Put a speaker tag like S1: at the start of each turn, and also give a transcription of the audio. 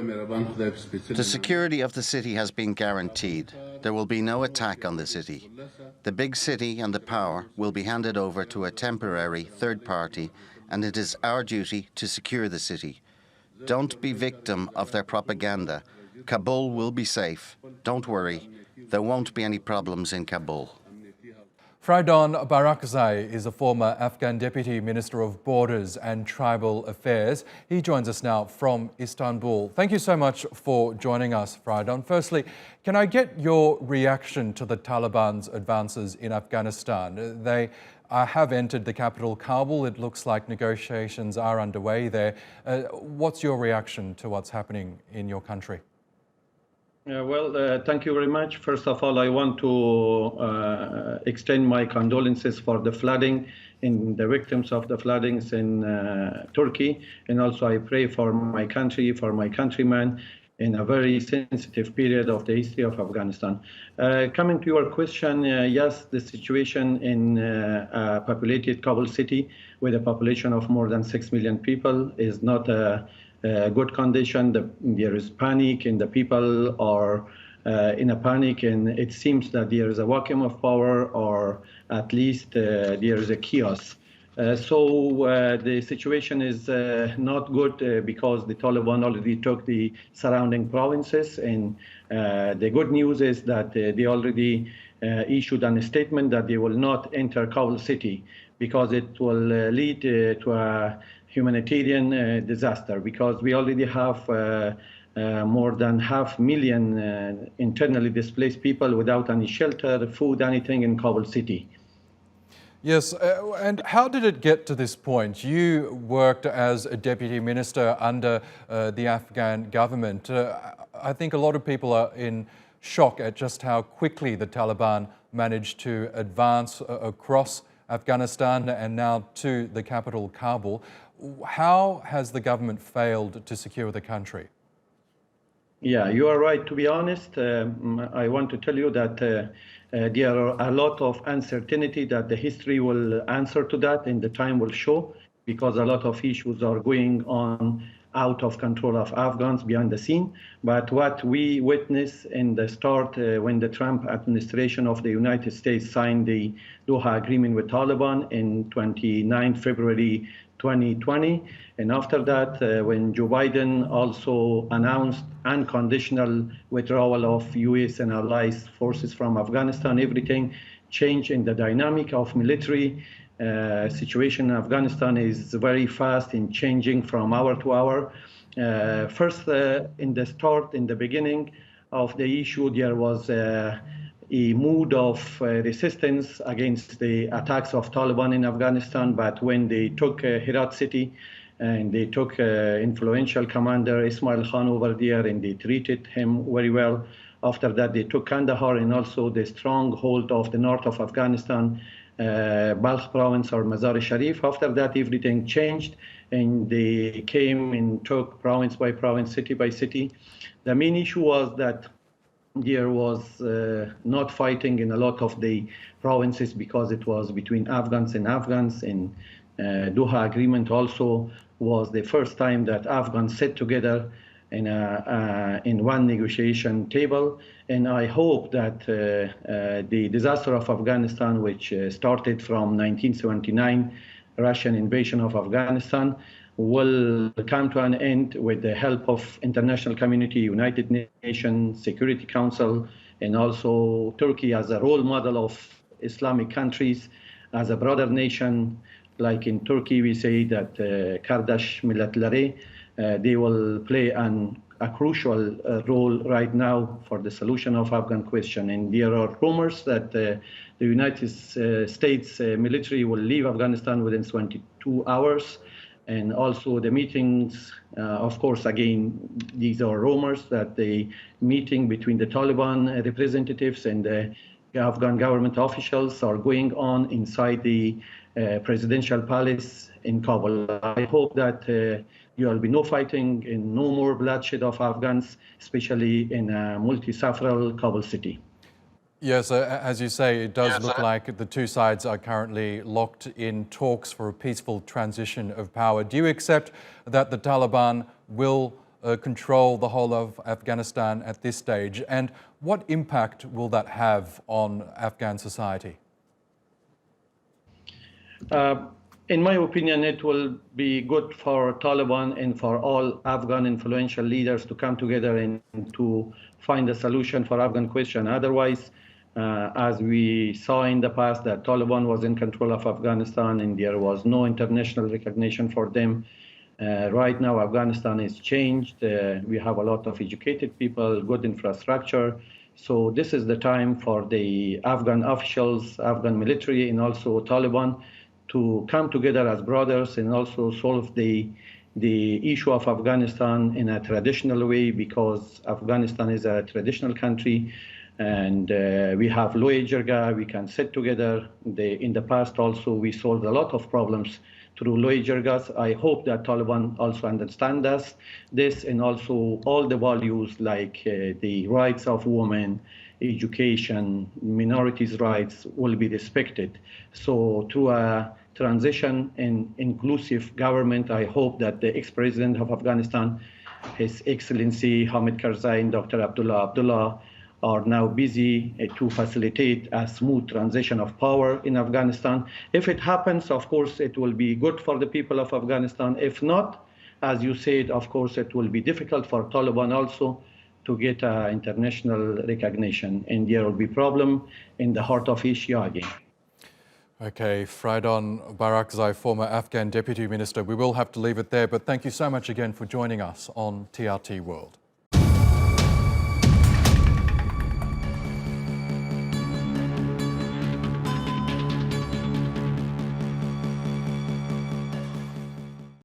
S1: The security of the city has been guaranteed. There will be no attack on the city. The big city and the power will be handed over to a temporary third party, and it is our duty to secure the city. Don't be victim of their propaganda. Kabul will be safe. Don't worry. There won't be any problems in Kabul.
S2: Fraidon Barakzai is a former Afghan Deputy Minister of Borders and Tribal Affairs. He joins us now from Istanbul. Thank you so much for joining us, Fraidon. Firstly, can I get your reaction to the Taliban's advances in Afghanistan? They have entered the capital, Kabul. It looks like negotiations are underway there. What's your reaction to what's happening in your country?
S3: Thank you very much. First of all, I want to extend my condolences for the flooding and the victims of the floodings in Turkey. And also I pray for my country, for my countrymen in a very sensitive period of the history of Afghanistan. Coming to your question, yes, the situation in a populated Kabul city with a population of more than 6 million people is not a good condition. There is panic and the people are in a panic, and it seems that there is a vacuum of power, or at least there is a chaos. So the situation is not good because the Taliban already took the surrounding provinces, and the good news is that they already issued a statement that they will not enter Kabul city because it will lead to a humanitarian disaster, because we already have more than 500,000 internally displaced people without any shelter, food, anything in Kabul city.
S2: Yes, and how did it get to this point? You worked as a deputy minister under the Afghan government. I think a lot of people are in shock at just how quickly the Taliban managed to advance across Afghanistan and now to the capital, Kabul. How has the government failed to secure the country?
S3: Yeah, you are right. To be honest, I want to tell you that there are a lot of uncertainty that the history will answer to that and the time will show, because a lot of issues are going on out of control of Afghans behind the scene. But what we witnessed in the start when the Trump administration of the United States signed the Doha Agreement with Taliban in 29 February 2020. And after that, when Joe Biden also announced unconditional withdrawal of US and allies forces from Afghanistan, everything changed in the dynamic of military situation in Afghanistan is very fast in changing from hour to hour. First, in the start, in the beginning of the issue, there was a mood of resistance against the attacks of Taliban in Afghanistan. But when they took Herat city and they took influential commander Ismail Khan over there and they treated him very well. After that, they took Kandahar and also the stronghold of the north of Afghanistan, Balkh province or Mazar-e-Sharif. After that, everything changed and they came and took province by province, city by city. The main issue was that there was not fighting in a lot of the provinces because it was between Afghans and Afghans. And Doha Agreement also was the first time that Afghans sat together in one negotiation table. And I hope that the disaster of Afghanistan, which started from 1979, Russian invasion of Afghanistan, will come to an end with the help of international community, United Nations, Security Council, and also Turkey as a role model of Islamic countries, as a brother nation. Like in Turkey, we say that Kardeş milletleri, they will play a crucial role right now for the solution of Afghan question. And there are rumors that the United States military will leave Afghanistan within 22 hours. And also the meetings, of course, again, these are rumors that the meeting between the Taliban representatives and the Afghan government officials are going on inside the presidential palace in Kabul. I hope that there will be no fighting and no more bloodshed of Afghans, especially in a multi-safral Kabul city.
S2: Yes, as you say, it does look like the two sides are currently locked in talks for a peaceful transition of power. Do you accept that the Taliban will control the whole of Afghanistan at this stage, and what impact will that have on Afghan society?
S3: In my opinion, it will be good for Taliban and for all Afghan influential leaders to come together and to find a solution for Afghan question. Otherwise, as we saw in the past, that Taliban was in control of Afghanistan and there was no international recognition for them. Right now, Afghanistan is changed. We have a lot of educated people, good infrastructure. So this is the time for the Afghan officials, Afghan military, and also Taliban to come together as brothers and also solve the issue of Afghanistan in a traditional way, because Afghanistan is a traditional country and we have low jirga. We can sit together. In the past also, we solved a lot of problems through low jirgas. I hope that Taliban also understand this and also all the values like the rights of women, education, minorities' rights will be respected. So through a transition and inclusive government, I hope that the ex-president of Afghanistan, His Excellency Hamid Karzai and Dr. Abdullah are now busy to facilitate a smooth transition of power in Afghanistan. If it happens, of course, it will be good for the people of Afghanistan. If not, as you said, of course, it will be difficult for Taliban also to get international recognition, and there will be problem in the heart of Asia again.
S2: Okay, Fraidon Barakzai, former Afghan Deputy Minister. We will have to leave it there, but thank you so much again for joining us on TRT World.